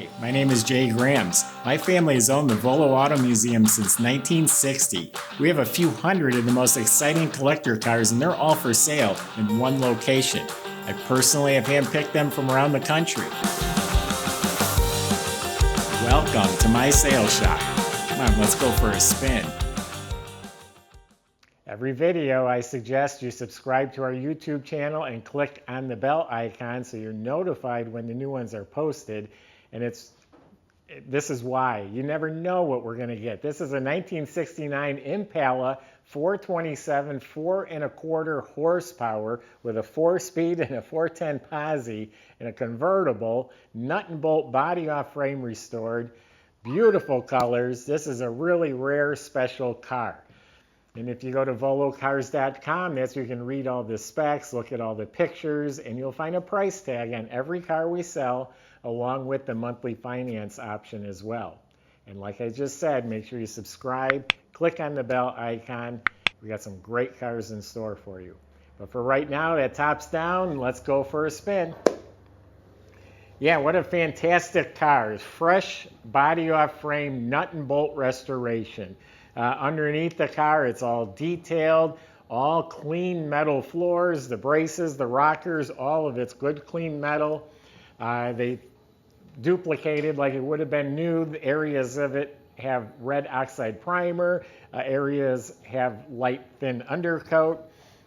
Hi, my name is Jay Grams. My family has owned the Volo Auto Museum since 1960. We have a few hundred of the most exciting collector cars, and they're all for sale in one location. I personally have handpicked them from around the country. Welcome to my sales shop. Come on, let's go for a spin. Every video, I suggest you subscribe to our YouTube channel and click on the bell icon so you're notified when the new ones are posted. And this is why. You never know what we're going to get. This is a 1969 Impala 427, 4¼ horsepower with a 4-speed and a 410 posi and a convertible, nut and bolt body off frame restored. Beautiful colors. This is a really rare special car. And if you go to volocars.com, that's where you can read all the specs, look at all the pictures, and you'll find a price tag on every car we sell, along with the monthly finance option as well. And like I just said, make sure you subscribe, click on the bell icon. We got some great cars in store for you. But for right now, that top's down. Let's go for a spin. Yeah, what a fantastic car. Fresh body off frame, nut and bolt restoration. Underneath the car, it's all detailed, all clean metal floors, the braces, the rockers, all of it's good clean metal. They duplicated like it would have been new. The areas of it have red oxide primer, areas have light thin undercoat.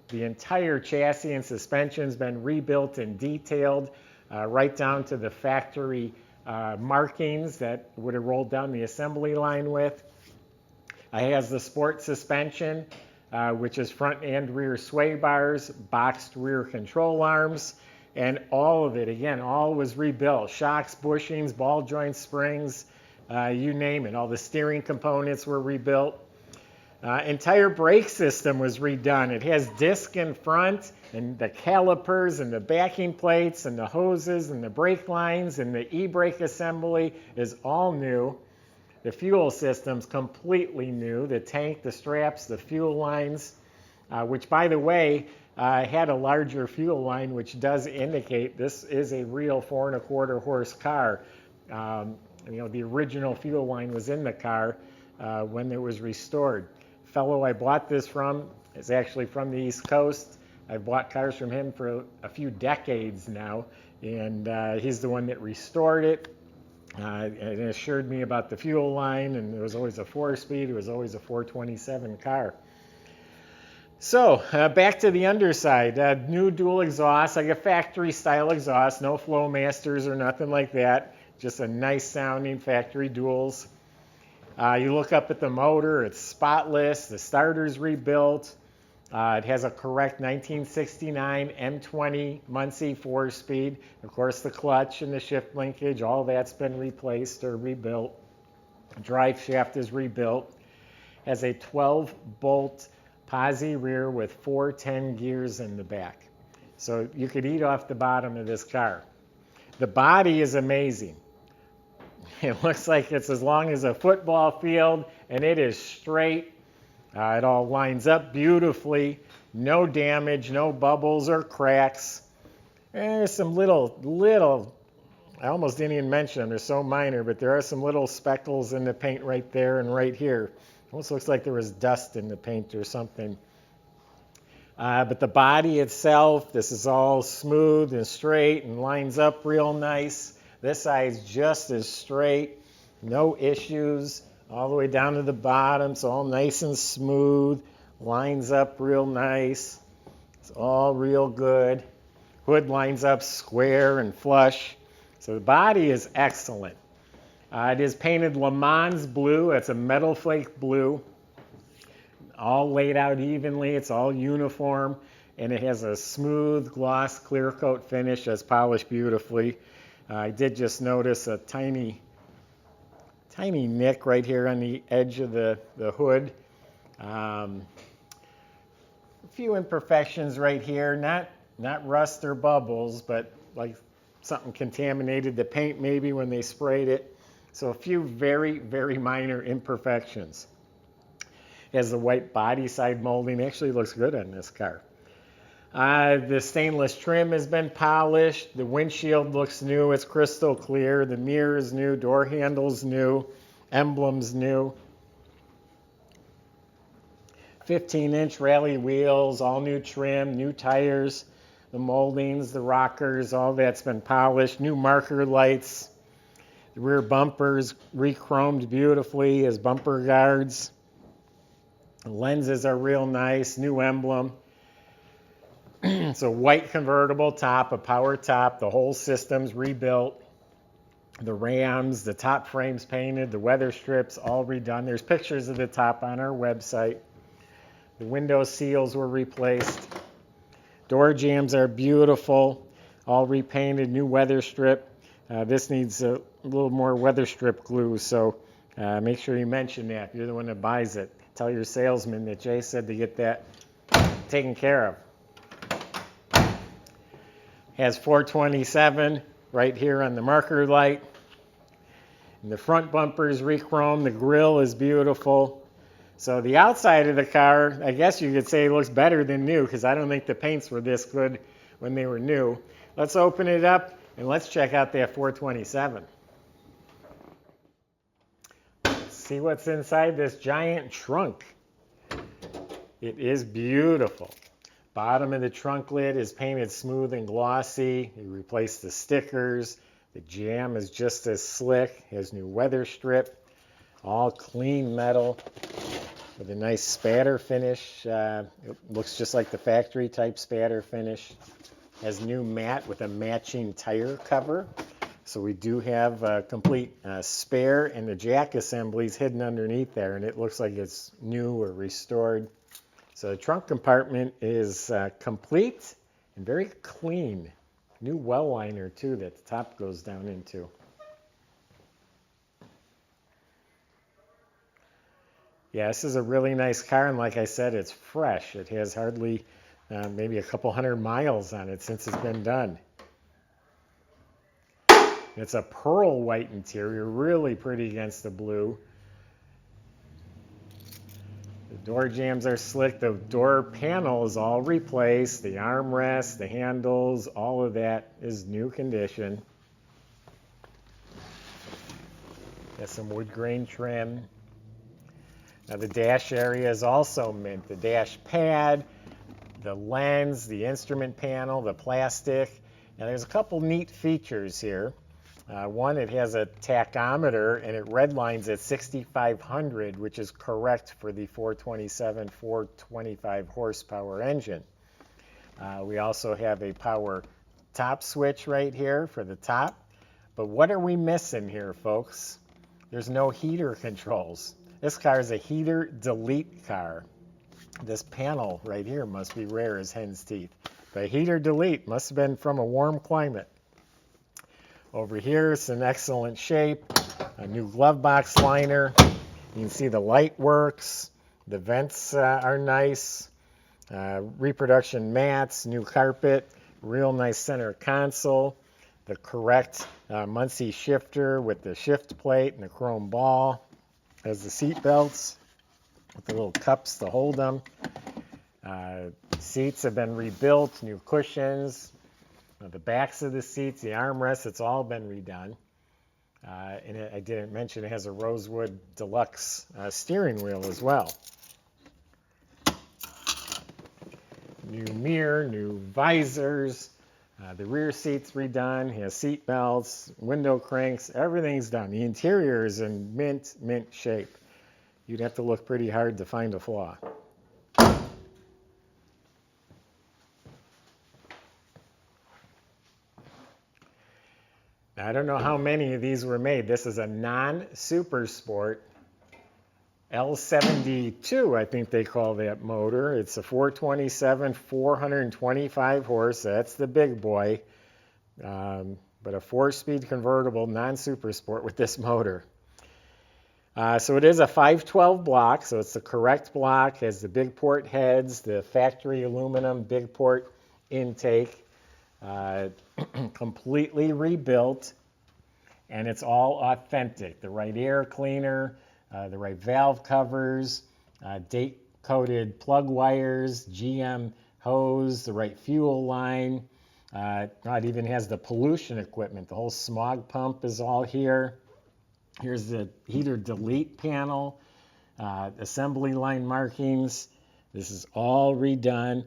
The entire chassis and suspension's been rebuilt and detailed right down to the factory markings that would have rolled down the assembly line with. It has the sport suspension, which is front and rear sway bars, boxed rear control arms, and all of it, again, all was rebuilt. Shocks, bushings, ball joint springs, you name it. All the steering components were rebuilt. Entire brake system was redone. It has disc in front, and the calipers, and the backing plates, and the hoses, and the brake lines, and the e-brake assembly is all new. The fuel system's completely new. The tank, the straps, the fuel lines, which, by the way, had a larger fuel line, which does indicate this is a real 4¼ horse car. The original fuel line was in the car when it was restored. Fellow I bought this from is actually from the East Coast. I've bought cars from him for a few decades now, and he's the one that restored it. It assured me about the fuel line, and it was always a 4-speed, it was always a 427 car. So, back to the underside. New dual exhaust, like a factory style exhaust, no Flowmasters or nothing like that, just a nice sounding factory duals. You look up at the motor, it's spotless, the starter's rebuilt. It has a correct 1969 M20 Muncie 4-speed. Of course, the clutch and the shift linkage, all that's been replaced or rebuilt. Drive shaft is rebuilt. Has a 12-bolt posi rear with 410 gears in the back. So you could eat off the bottom of this car. The body is amazing. It looks like it's as long as a football field, and it is straight. It all lines up beautifully, no damage, no bubbles or cracks. There's some little, I almost didn't even mention them, they're so minor, but there are some little speckles in the paint right there and right here. Almost looks like there was dust in the paint or something. But the body itself, this is all smooth and straight and lines up real nice. This side's just as straight, no issues. All the way down to the bottom, it's all nice and smooth, lines up real nice, it's all real good. Hood lines up square and flush, so the body is excellent. It is painted Lemans Blue, it's a metal flake blue, all laid out evenly, it's all uniform, and it has a smooth gloss clear coat finish that's polished beautifully. I did just notice a tiny nick right here on the edge of the hood. A few imperfections right here, not rust or bubbles, but like something contaminated the paint maybe when they sprayed it. So a few very, very minor imperfections. It has the white body side molding, actually looks good on this car. The stainless trim has been polished. The windshield looks new. It's crystal clear. The mirror is new. Door handle's new. Emblems new. 15-inch rally wheels, all new trim, new tires, the moldings, the rockers, all that's been polished. New marker lights. The rear bumpers re-chromed beautifully as bumper guards. The lenses are real nice. New emblem. It's a white convertible top, a power top. The whole system's rebuilt. The rams, the top frame's painted, the weather strips all redone. There's pictures of the top on our website. The window seals were replaced. Door jambs are beautiful, all repainted, new weather strip. This needs a little more weather strip glue, so make sure you mention that. You're the one that buys it. Tell your salesman that Jay said to get that taken care of. Has 427 right here on the marker light. And the front bumper is re-chromed. The grille is beautiful. So the outside of the car, I guess you could say, looks better than new because I don't think the paints were this good when they were new. Let's open it up and let's check out that 427. Let's see what's inside this giant trunk. It is beautiful. Bottom of the trunk lid is painted smooth and glossy. You replaced the stickers. The jamb is just as slick. It has new weather strip. All clean metal with a nice spatter finish. It looks just like the factory type spatter finish. Has new mat with a matching tire cover. So we do have a complete spare, and the jack assembly's hidden underneath there, and it looks like it's new or restored. So the trunk compartment is complete and very clean. New well liner too that the top goes down into. Yeah, this is a really nice car, and like I said, it's fresh. It has hardly maybe a couple hundred miles on it since it's been done. It's a pearl white interior, really pretty against the blue. The door jambs are slick. The door panel is all replaced. The armrests, the handles, all of that is new condition. Got some wood grain trim. Now the dash area is also mint. The dash pad, the lens, the instrument panel, the plastic. Now there's a couple neat features here. One, it has a tachometer and it redlines at 6,500, which is correct for the 427, 425 horsepower engine. We also have a power top switch right here for the top. But what are we missing here, folks? There's no heater controls. This car is a heater delete car. This panel right here must be rare as hen's teeth. But heater delete must have been from a warm climate. Over here, it's in excellent shape. A new glove box liner. You can see the light works. The vents are nice. Reproduction mats, new carpet, real nice center console. The correct Muncie shifter with the shift plate and the chrome ball. Has the seat belts with the little cups to hold them. Seats have been rebuilt, new cushions. The backs of the seats, the armrests, it's all been redone. And I didn't mention it has a Rosewood Deluxe steering wheel as well. New mirror, new visors. The rear seat's redone. It has seat belts, window cranks, everything's done. The interior is in mint shape. You'd have to look pretty hard to find a flaw. I don't know how many of these were made. This is a non-super sport L72, I think they call that motor. It's a 427, 425 horse. That's the big boy. But a 4-speed convertible non-super sport with this motor. So it is a 512 block, so it's the correct block. Has the big port heads, the factory aluminum big port intake. Completely rebuilt, and it's all authentic. The right air cleaner, the right valve covers, date-coated plug wires, GM hose, the right fuel line. It even has the pollution equipment. The whole smog pump is all here. Here's the heater delete panel, assembly line markings. This is all redone.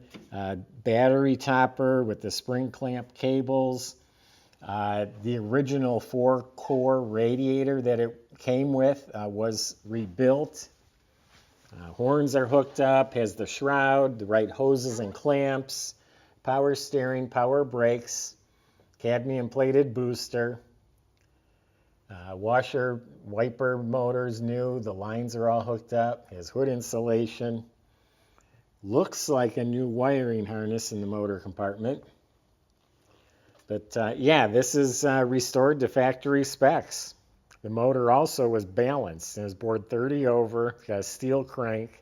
Battery topper with the spring clamp cables. The original 4-core radiator that it came with was rebuilt. Horns are hooked up, has the shroud, the right hoses and clamps, power steering, power brakes, cadmium plated booster, washer wiper motors new, the lines are all hooked up, has hood insulation, looks like a new wiring harness in the motor compartment. But yeah, this is restored to factory specs. The motor also was balanced. It was bored 30 over, got a steel crank.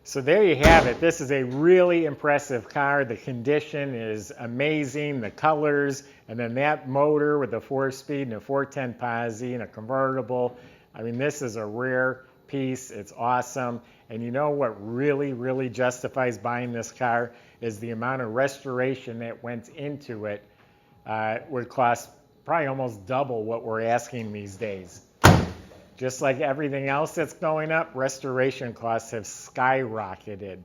So there you have it. This is a really impressive car. The condition is amazing, the colors, and then that motor with the 4-speed and a 410 posi and a convertible. I mean, this is a rare piece. It's awesome. And you know what really, really justifies buying this car is the amount of restoration that went into it. Would cost probably almost double what we're asking these days. Just like everything else that's going up, restoration costs have skyrocketed.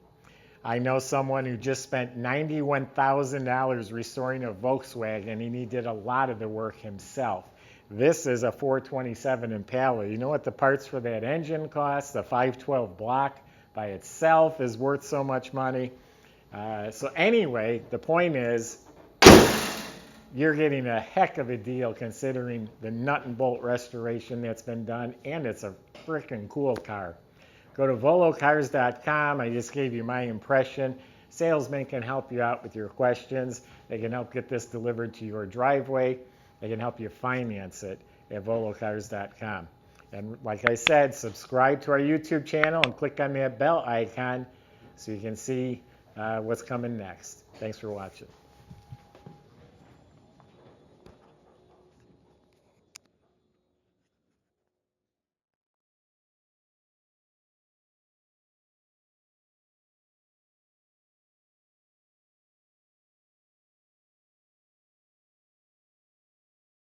I know someone who just spent $91,000 restoring a Volkswagen, and he did a lot of the work himself. This is a 427 Impala. You know what the parts for that engine cost? The 512 block by itself is worth so much money. So anyway, the point is, you're getting a heck of a deal considering the nut and bolt restoration that's been done, and it's a freaking cool car. Go to volocars.com. I just gave you my impression. Salesmen can help you out with your questions. They can help get this delivered to your driveway. They can help you finance it at volocars.com. And like I said, subscribe to our YouTube channel and click on that bell icon so you can see what's coming next. Thanks for watching.